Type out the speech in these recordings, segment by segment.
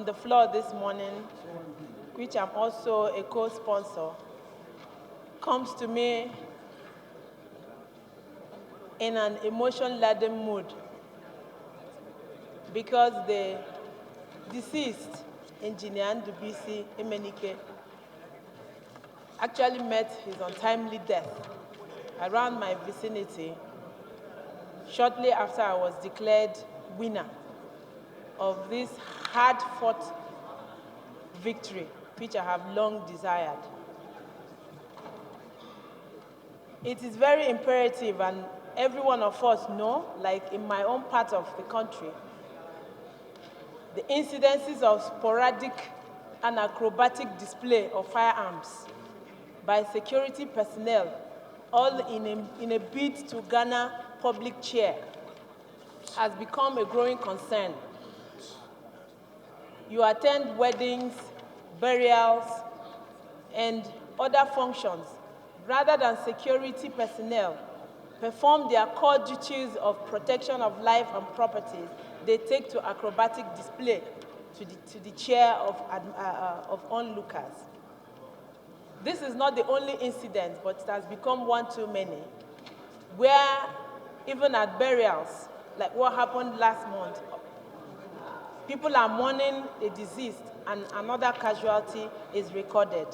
the floor this morning, which I'm also a co-sponsor, comes to me in an emotion-laden mood because the deceased engineer Ndubisi Emenike actually met his untimely death around my vicinity shortly after I was declared winner of this hard-fought victory, which I have long desired. It is very imperative, and every one of us know, like in my own part of the country, the incidences of sporadic and acrobatic display of firearms by security personnel, all in a bid to garner public cheer, has become a growing concern. You attend weddings, burials, and other functions, rather than security personnel perform their core duties of protection of life and property, they take to acrobatic display to the cheer of onlookers. This is not the only incident, but it has become one too many, where even at burials, like what happened last month, people are mourning a deceased and another casualty is recorded.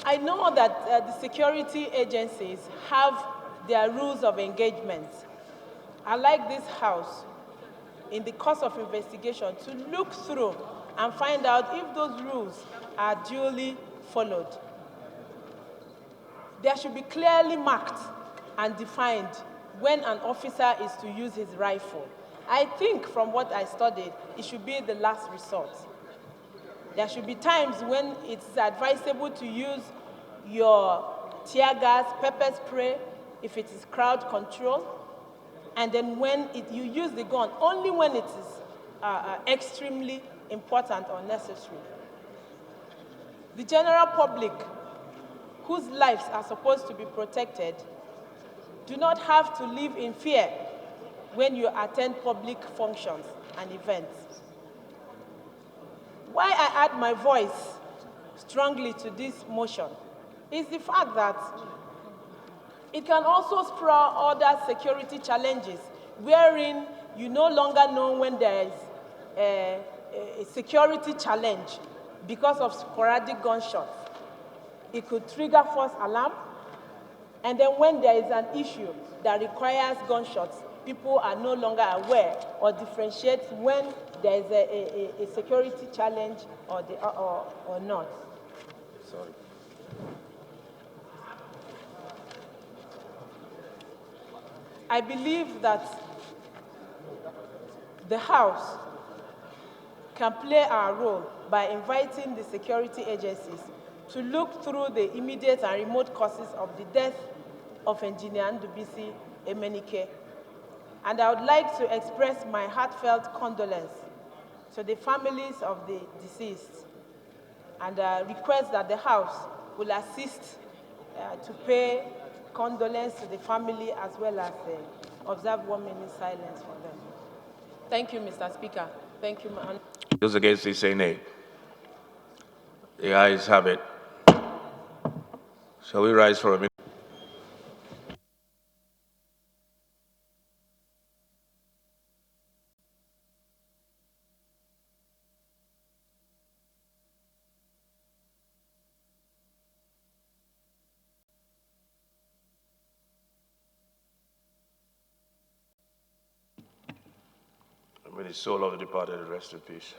I know that the security agencies have their rules of engagement. I like this House, in the course of investigation, to look through and find out if those rules are duly followed. There should be clearly marked and defined when an officer is to use his rifle. I think from what I studied, it should be the last resort. There should be times when it's advisable to use your tear gas, pepper spray, if it is crowd control, and then when you use the gun, only when it is extremely important or necessary. The general public, whose lives are supposed to be protected, do not have to live in fear when you attend public functions and events. Why I add my voice strongly to this motion is the fact that it can also spur other security challenges, wherein you no longer know when there is a security challenge because of sporadic gunshots. It could trigger false alarm, and then when there is an issue that requires gunshots, people are no longer aware or differentiate when there is a security challenge or not. Sorry. I believe that the House can play our role by inviting the security agencies to look through the immediate and remote causes of the death of Engineer Ndubisi Emenike. And I would like to express my heartfelt condolence to the families of the deceased and request that the House will assist to pay condolence to the family as well as observe 1 minute silence for them. Thank you, Mr. Speaker. Thank you, ma'am. Those against this say nay. The ayes have it. Shall we rise for a minute? May the soul of the departed rest in peace.